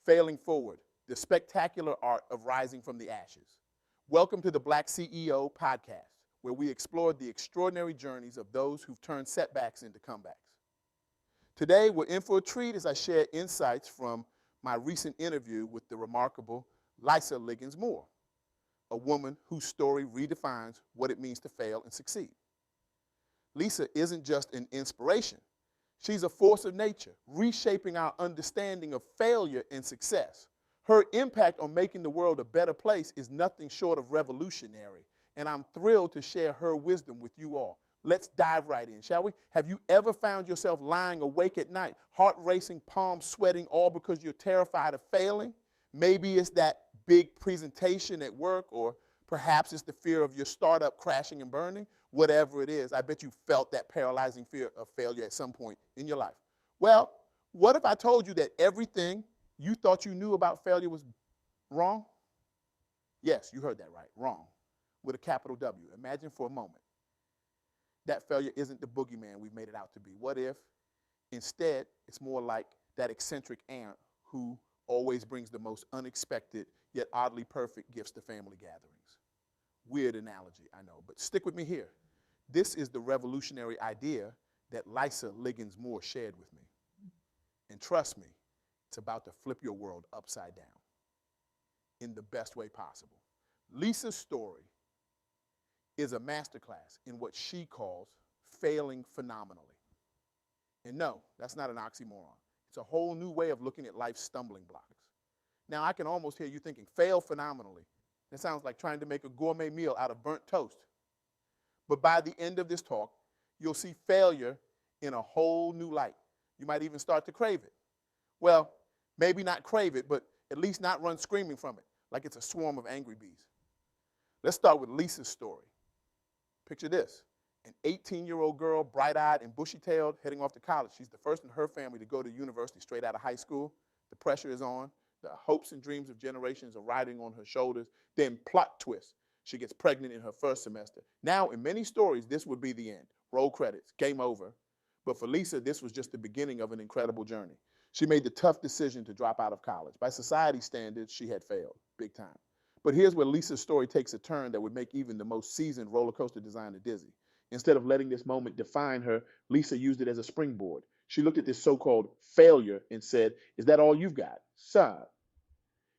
Failing Forward, the spectacular art of rising from the ashes. Welcome to the BlackCEO Podcast, where we explore the extraordinary journeys of those who've turned setbacks into comebacks. Today, we're in for a treat as I share insights from my recent interview with the remarkable Lysa Liggins-Moore, a woman whose story redefines what it means to fail and succeed. Lysa isn't just an inspiration. She's a force of nature, reshaping our understanding of failure and success. Her impact on making the world a better place is nothing short of revolutionary, and I'm thrilled to share her wisdom with you all. Let's dive right in, shall we? Have you ever found yourself lying awake at night, heart racing, palms sweating, all because you're terrified of failing? Maybe it's that big presentation at work, or perhaps it's the fear of your startup crashing and burning. Whatever it is, I bet you felt that paralyzing fear of failure at some point in your life. Well, what if I told you that everything you thought you knew about failure was wrong? Yes, you heard that right, wrong, with a capital W. Imagine for a moment that failure isn't the boogeyman we've made it out to be. What if instead it's more like that eccentric aunt who always brings the most unexpected yet oddly perfect gifts to family gatherings? Weird analogy, I know, but stick with me here. This is the revolutionary idea that Lysa Liggins-Moore shared with me. And trust me, it's about to flip your world upside down in the best way possible. Lysa's story is a masterclass in what she calls failing phenomenally. And no, that's not an oxymoron. It's a whole new way of looking at life's stumbling blocks. Now, I can almost hear you thinking, fail phenomenally. That sounds like trying to make a gourmet meal out of burnt toast. But by the end of this talk, you'll see failure in a whole new light. You might even start to crave it. Well, maybe not crave it, but at least not run screaming from it, like it's a swarm of angry bees. Let's start with Lysa's story. Picture this, an 18-year-old girl, bright-eyed and bushy-tailed, heading off to college. She's the first in her family to go to university straight out of high school. The pressure is on. The hopes and dreams of generations are riding on her shoulders. Then plot twist. She gets pregnant in her first semester. Now, in many stories, this would be the end. Roll credits, game over. But for Lysa, this was just the beginning of an incredible journey. She made the tough decision to drop out of college. By society standards, she had failed, big time. But here's where Lysa's story takes a turn that would make even the most seasoned roller coaster designer dizzy. Instead of letting this moment define her, Lysa used it as a springboard. She looked at this so-called failure and said, "Is that all you've got? Sir."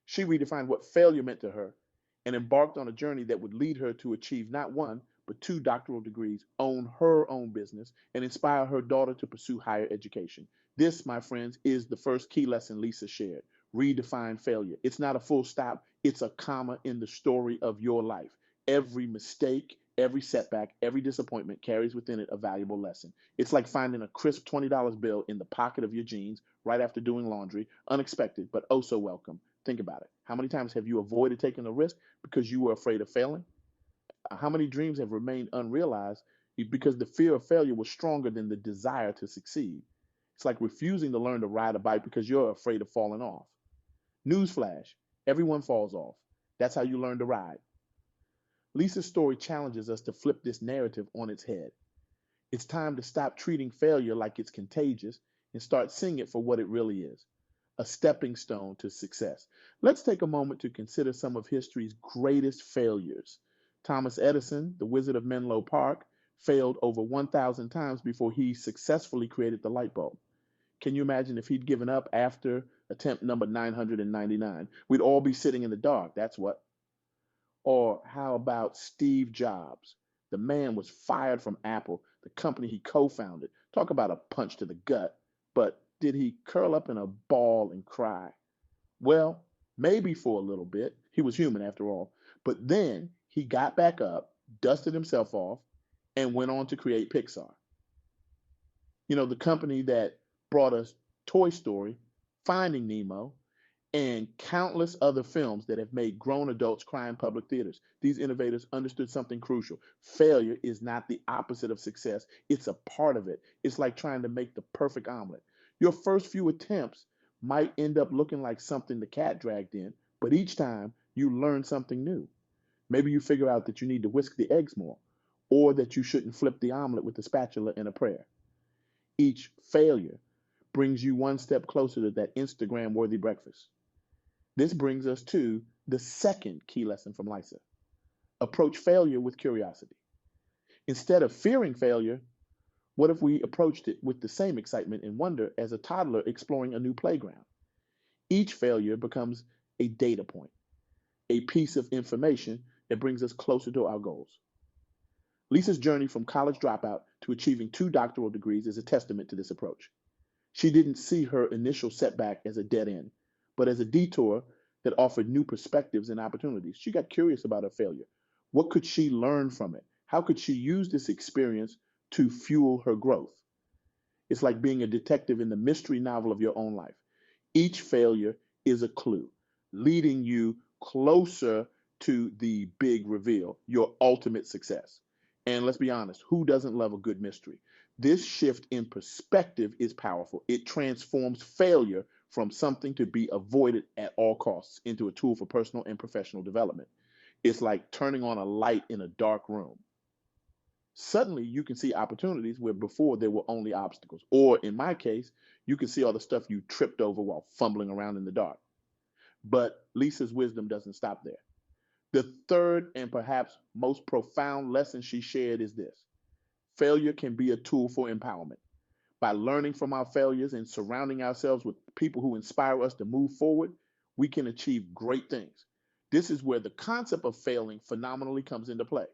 She redefined what failure meant to her and embarked on a journey that would lead her to achieve not one, but 2 doctoral degrees, own her own business, and inspire her daughter to pursue higher education. This, my friends, is the first key lesson Lysa shared. Redefine failure. It's not a full stop. It's a comma in the story of your life. Every mistake, every setback, every disappointment carries within it a valuable lesson. It's like finding a crisp $20 bill in the pocket of your jeans right after doing laundry, unexpected, but oh so welcome. Think about it. How many times have you avoided taking a risk because you were afraid of failing? How many dreams have remained unrealized because the fear of failure was stronger than the desire to succeed? It's like refusing to learn to ride a bike because you're afraid of falling off. Newsflash, everyone falls off. That's how you learn to ride. Lysa's story challenges us to flip this narrative on its head. It's time to stop treating failure like it's contagious and start seeing it for what it really is, a stepping stone to success. Let's take a moment to consider some of history's greatest failures. Thomas Edison, the Wizard of Menlo Park, failed over 1,000 times before he successfully created the light bulb. Can you imagine if he'd given up after attempt number 999? We'd all be sitting in the dark, that's what. Or how about Steve Jobs? The man was fired from Apple, the company he co-founded. Talk about a punch to the gut. But did he curl up in a ball and cry? Well, maybe for a little bit. He was human after all. But then he got back up, dusted himself off, and went on to create Pixar. You know, the company that brought us Toy Story, Finding Nemo, and countless other films that have made grown adults cry in public theaters. These innovators understood something crucial. Failure is not the opposite of success. It's a part of it. It's like trying to make the perfect omelet. Your first few attempts might end up looking like something the cat dragged in, but each time you learn something new. Maybe you figure out that you need to whisk the eggs more, or that you shouldn't flip the omelet with a spatula and a prayer. Each failure brings you one step closer to that Instagram-worthy breakfast. This brings us to the second key lesson from Lysa. Approach failure with curiosity. Instead of fearing failure, what if we approached it with the same excitement and wonder as a toddler exploring a new playground? Each failure becomes a data point, a piece of information that brings us closer to our goals. Lisa's journey from college dropout to achieving 2 doctoral degrees is a testament to this approach. She didn't see her initial setback as a dead end, but as a detour that offered new perspectives and opportunities. She got curious about her failure. What could she learn from it? How could she use this experience to fuel her growth? It's like being a detective in the mystery novel of your own life. Each failure is a clue, leading you closer to the big reveal, your ultimate success. And let's be honest, who doesn't love a good mystery? This shift in perspective is powerful. It transforms failure from something to be avoided at all costs into a tool for personal and professional development. It's like turning on a light in a dark room. Suddenly you can see opportunities where before there were only obstacles. Or in my case, you can see all the stuff you tripped over while fumbling around in the dark. But Lisa's wisdom doesn't stop there. The third and perhaps most profound lesson she shared is this: failure can be a tool for empowerment. By learning from our failures and surrounding ourselves with people who inspire us to move forward, we can achieve great things. This is where the concept of failing phenomenally comes into play.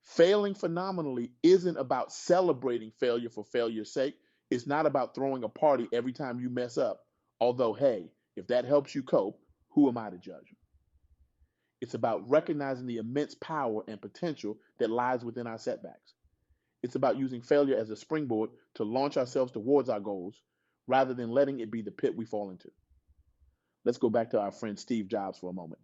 Failing phenomenally isn't about celebrating failure for failure's sake. It's not about throwing a party every time you mess up. Although, hey, if that helps you cope, who am I to judge? It's about recognizing the immense power and potential that lies within our setbacks. It's about using failure as a springboard to launch ourselves towards our goals rather than letting it be the pit we fall into. Let's go back to our friend Steve Jobs for a moment.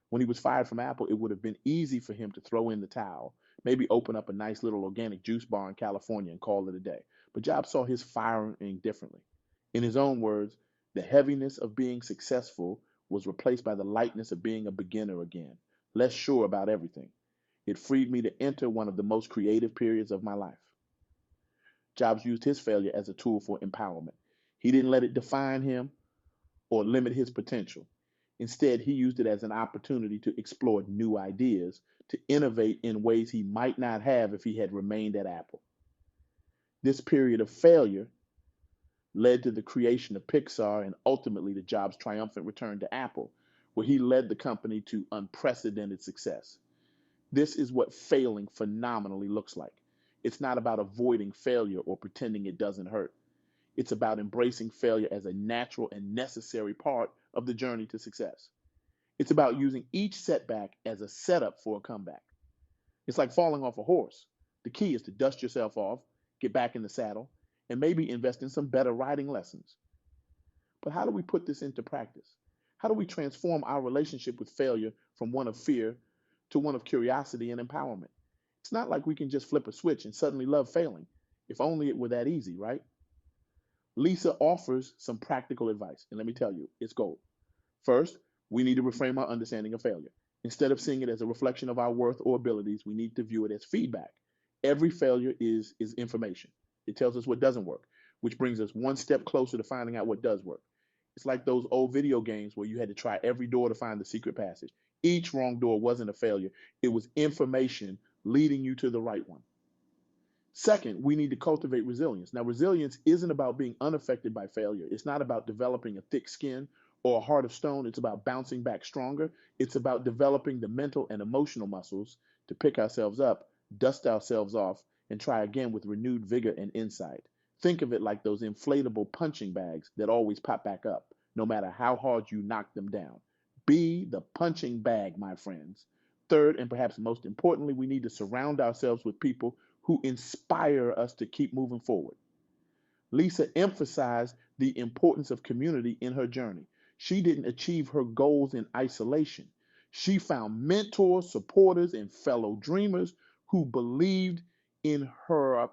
When he was fired from Apple, it would have been easy for him to throw in the towel, maybe open up a nice little organic juice bar in California and call it a day. But Jobs saw his firing differently. In his own words, the heaviness of being successful was replaced by the lightness of being a beginner again, less sure about everything. It freed me to enter one of the most creative periods of my life. Jobs used his failure as a tool for empowerment. He didn't let it define him or limit his potential. Instead, he used it as an opportunity to explore new ideas, to innovate in ways he might not have if he had remained at Apple. This period of failure led to the creation of Pixar and ultimately to Jobs' triumphant return to Apple, where he led the company to unprecedented success. This is what failing phenomenally looks like. It's not about avoiding failure or pretending it doesn't hurt. It's about embracing failure as a natural and necessary part of the journey to success. It's about using each setback as a setup for a comeback. It's like falling off a horse. The key is to dust yourself off, get back in the saddle, and maybe invest in some better riding lessons. But how do we put this into practice? How do we transform our relationship with failure from one of fear to one of curiosity and empowerment? It's not like we can just flip a switch and suddenly love failing. If only it were that easy, right? Lysa offers some practical advice, and let me tell you, it's gold. First, we need to reframe our understanding of failure. Instead of seeing it as a reflection of our worth or abilities, we need to view it as feedback. Every failure is information. It tells us what doesn't work, which brings us one step closer to finding out what does work. It's like those old video games where you had to try every door to find the secret passage. Each wrong door wasn't a failure. It was information leading you to the right one. Second, we need to cultivate resilience. Now, resilience isn't about being unaffected by failure. It's not about developing a thick skin or a heart of stone. It's about bouncing back stronger. It's about developing the mental and emotional muscles to pick ourselves up, dust ourselves off, and try again with renewed vigor and insight. Think of it like those inflatable punching bags that always pop back up, no matter how hard you knock them down. Be the punching bag, my friends. Third, and perhaps most importantly, we need to surround ourselves with people who inspire us to keep moving forward. Lysa emphasized the importance of community in her journey. She didn't achieve her goals in isolation. She found mentors, supporters, and fellow dreamers who believed in her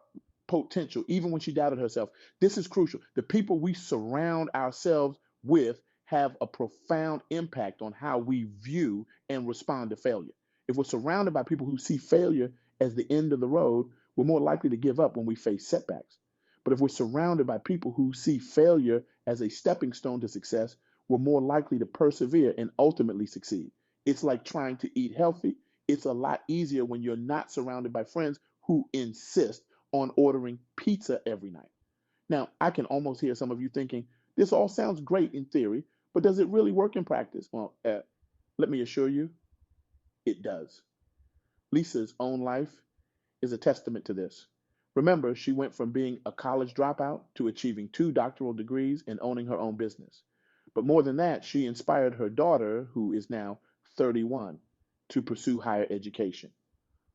potential, even when she doubted herself. This is crucial. The people we surround ourselves with have a profound impact on how we view and respond to failure. If we're surrounded by people who see failure as the end of the road, we're more likely to give up when we face setbacks. But if we're surrounded by people who see failure as a stepping stone to success, we're more likely to persevere and ultimately succeed. It's like trying to eat healthy. It's a lot easier when you're not surrounded by friends who insist on ordering pizza every night. Now, I can almost hear some of you thinking, this all sounds great in theory, but does it really work in practice? Well, let me assure you, it does. Lysa's own life is a testament to this. Remember, she went from being a college dropout to achieving 2 doctoral degrees and owning her own business. But more than that, she inspired her daughter, who is now 31, to pursue higher education.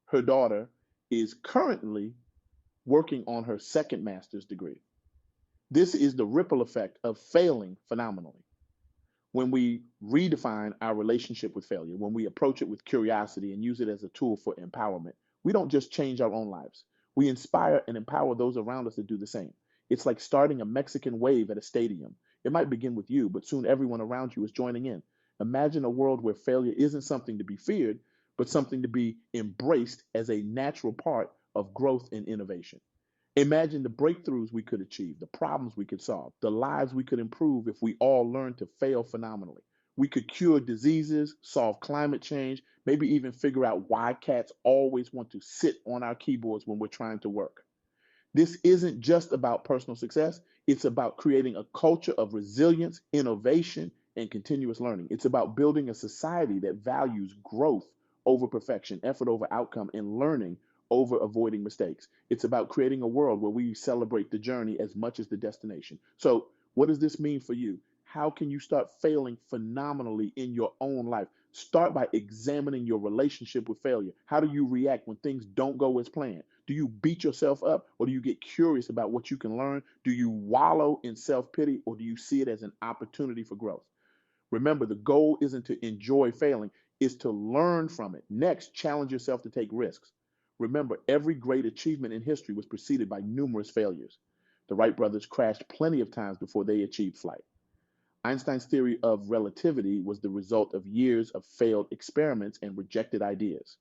Her daughter is currently working on her second master's degree. This is the ripple effect of failing phenomenally. When we redefine our relationship with failure, when we approach it with curiosity and use it as a tool for empowerment, we don't just change our own lives. We inspire and empower those around us to do the same. It's like starting a Mexican wave at a stadium. It might begin with you, but soon everyone around you is joining in. Imagine a world where failure isn't something to be feared, but something to be embraced as a natural part of growth and innovation. Imagine the breakthroughs we could achieve, the problems we could solve, the lives we could improve if we all learned to fail phenomenally. We could cure diseases, solve climate change, maybe even figure out why cats always want to sit on our keyboards when we're trying to work. This isn't just about personal success, it's about creating a culture of resilience, innovation, and continuous learning. It's about building a society that values growth over perfection, effort over outcome, and learning over avoiding mistakes. It's about creating a world where we celebrate the journey as much as the destination. So, what does this mean for you? How can you start failing phenomenally in your own life? Start by examining your relationship with failure. How do you react when things don't go as planned? Do you beat yourself up, or do you get curious about what you can learn? Do you wallow in self pity, or do you see it as an opportunity for growth? Remember, the goal isn't to enjoy failing, it's to learn from it. Next, challenge yourself to take risks. Remember, every great achievement in history was preceded by numerous failures. The Wright brothers crashed plenty of times before they achieved flight. Einstein's theory of relativity was the result of years of failed experiments and rejected ideas.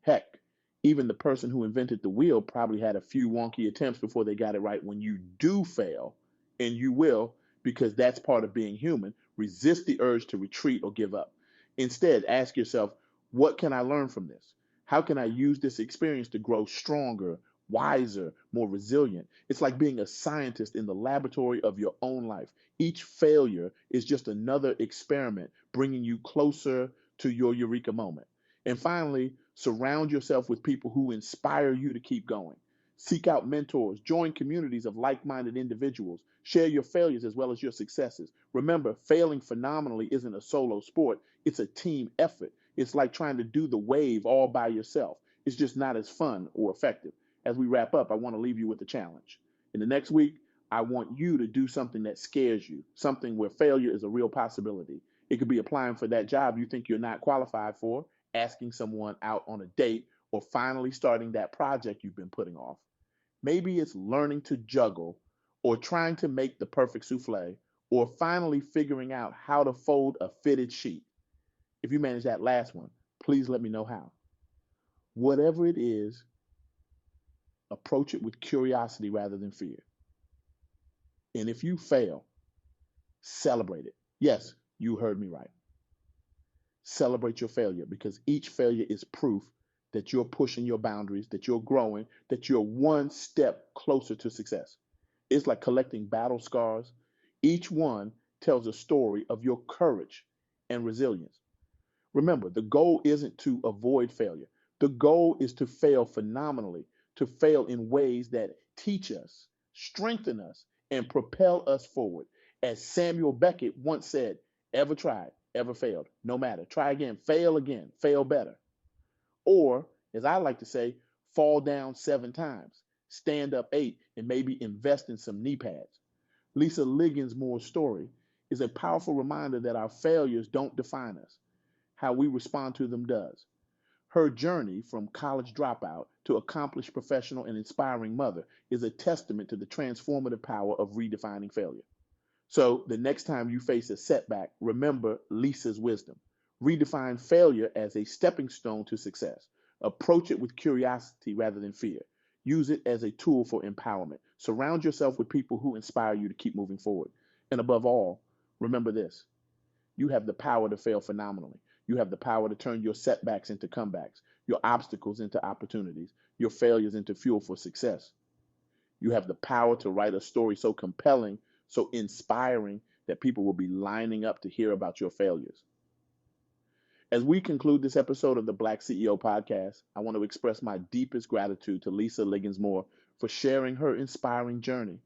Heck, even the person who invented the wheel probably had a few wonky attempts before they got it right. When you do fail, and you will, because that's part of being human, resist the urge to retreat or give up. Instead, ask yourself, what can I learn from this? How can I use this experience to grow stronger, wiser, more resilient? It's like being a scientist in the laboratory of your own life. Each failure is just another experiment bringing you closer to your eureka moment. And finally, surround yourself with people who inspire you to keep going. Seek out mentors, join communities of like minded individuals, share your failures as well as your successes. Remember, failing phenomenally isn't a solo sport, it's a team effort. It's like trying to do the wave all by yourself. It's just not as fun or effective. As we wrap up, I want to leave you with a challenge. In the next week, I want you to do something that scares you, something where failure is a real possibility. It could be applying for that job you think you're not qualified for, asking someone out on a date, or finally starting that project you've been putting off. Maybe it's learning to juggle, or trying to make the perfect souffle, or finally figuring out how to fold a fitted sheet. If you manage that last one, please let me know how. Whatever it is, approach it with curiosity rather than fear. And if you fail, celebrate it. Yes, you heard me right. Celebrate your failure, because each failure is proof that you're pushing your boundaries, that you're growing, that you're one step closer to success. It's like collecting battle scars. Each one tells a story of your courage and resilience. Remember, the goal isn't to avoid failure. The goal is to fail phenomenally, to fail in ways that teach us, strengthen us, and propel us forward. As Samuel Beckett once said, ever tried, ever failed, no matter. Try again, fail better. Or, as I like to say, fall down 7 times, stand up 8, and maybe invest in some knee pads. Lysa Liggins-Moore's story is a powerful reminder that our failures don't define us. How we respond to them does. Her journey from college dropout to accomplished professional and inspiring mother is a testament to the transformative power of redefining failure. So the next time you face a setback, remember Lysa's wisdom. Redefine failure as a stepping stone to success. Approach it with curiosity rather than fear. Use it as a tool for empowerment. Surround yourself with people who inspire you to keep moving forward. And above all, remember this. You have the power to fail phenomenally. You have the power to turn your setbacks into comebacks, your obstacles into opportunities, your failures into fuel for success. You have the power to write a story so compelling, so inspiring that people will be lining up to hear about your failures. As we conclude this episode of the Black CEO Podcast, I want to express my deepest gratitude to Lysa Liggins-Moore for sharing her inspiring journey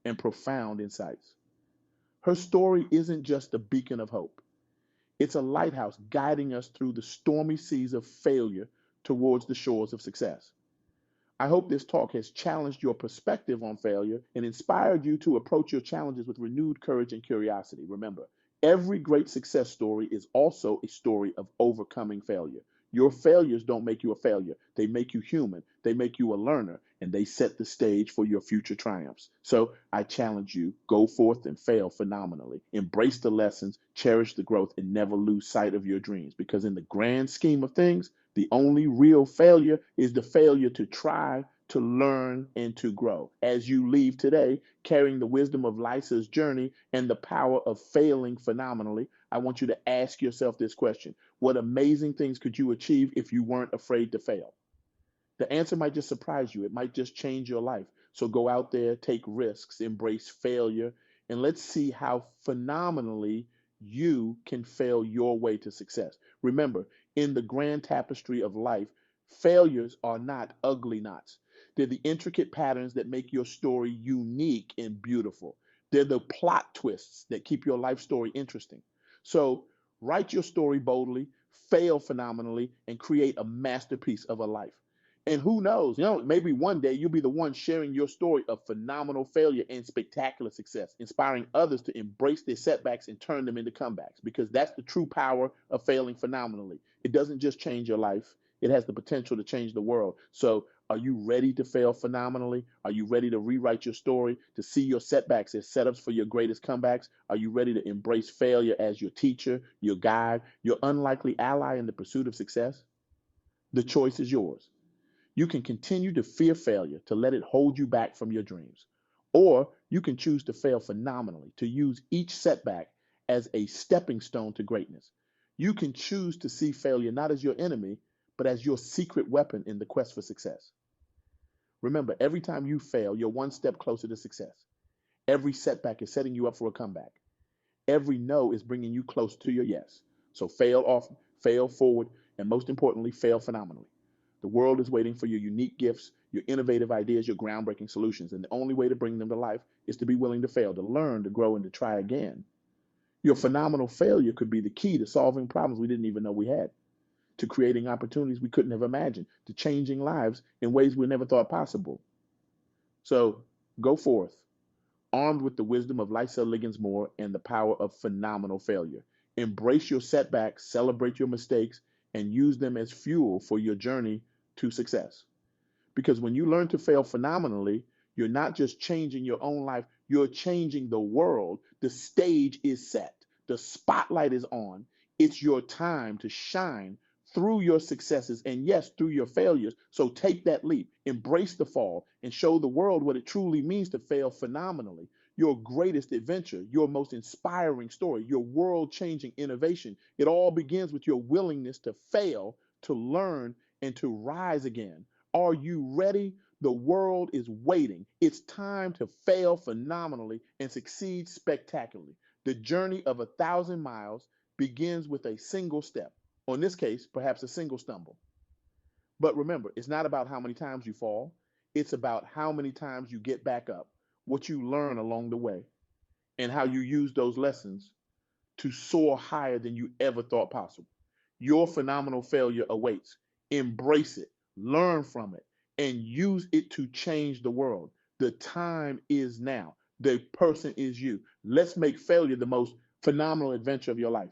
and profound insights. Her story isn't just a beacon of hope. It's a lighthouse guiding us through the stormy seas of failure towards the shores of success. I hope this talk has challenged your perspective on failure and inspired you to approach your challenges with renewed courage and curiosity. Remember, every great success story is also a story of overcoming failure. Your failures don't make you a failure. They make you human. They make you a learner, and they set the stage for your future triumphs. So I challenge you, go forth and fail phenomenally. Embrace the lessons, cherish the growth, and never lose sight of your dreams. Because in the grand scheme of things, the only real failure is the failure to try, to learn, and to grow. As you leave today, carrying the wisdom of Lysa's journey and the power of failing phenomenally, I want you to ask yourself this question. What amazing things could you achieve if you weren't afraid to fail? The answer might just surprise you. It might just change your life. So go out there, take risks, embrace failure, and let's see how phenomenally you can fail your way to success. Remember, in the grand tapestry of life, failures are not ugly knots. They're the intricate patterns that make your story unique and beautiful. They're the plot twists that keep your life story interesting. So write your story boldly, fail phenomenally, and create a masterpiece of a life. And who knows, maybe one day you'll be the one sharing your story of phenomenal failure and spectacular success, inspiring others to embrace their setbacks and turn them into comebacks, because that's the true power of failing phenomenally. It doesn't just change your life, it has the potential to change the world. So are you ready to fail phenomenally? Are you ready to rewrite your story, to see your setbacks as setups for your greatest comebacks? Are you ready to embrace failure as your teacher, your guide, your unlikely ally in the pursuit of success? The choice is yours. You can continue to fear failure, to let it hold you back from your dreams. Or you can choose to fail phenomenally, to use each setback as a stepping stone to greatness. You can choose to see failure not as your enemy, but as your secret weapon in the quest for success. Remember, every time you fail, you're one step closer to success. Every setback is setting you up for a comeback. Every no is bringing you close to your yes. So fail often, fail forward, and most importantly, fail phenomenally. The world is waiting for your unique gifts, your innovative ideas, your groundbreaking solutions. And the only way to bring them to life is to be willing to fail, to learn, to grow, and to try again. Your phenomenal failure could be the key to solving problems we didn't even know we had, to creating opportunities we couldn't have imagined, to changing lives in ways we never thought possible. So go forth, armed with the wisdom of Lysa Liggins-Moore and the power of phenomenal failure. Embrace your setbacks, celebrate your mistakes, and use them as fuel for your journey to success. Because when you learn to fail phenomenally, you're not just changing your own life, you're changing the world. The stage is set, the spotlight is on. It's your time to shine through your successes and, yes, through your failures. So take that leap, embrace the fall, and show the world what it truly means to fail phenomenally. Your greatest adventure, your most inspiring story, your world-changing innovation, it all begins with your willingness to fail, to learn, and to rise again. Are you ready? The world is waiting. It's time to fail phenomenally and succeed spectacularly. The journey of 1,000 miles begins with a single step. Or in this case, perhaps a single stumble. But remember, it's not about how many times you fall. It's about how many times you get back up, what you learn along the way, and how you use those lessons to soar higher than you ever thought possible. Your phenomenal failure awaits. Embrace it, learn from it, and use it to change the world. The time is now. The person is you. Let's make failure the most phenomenal adventure of your life.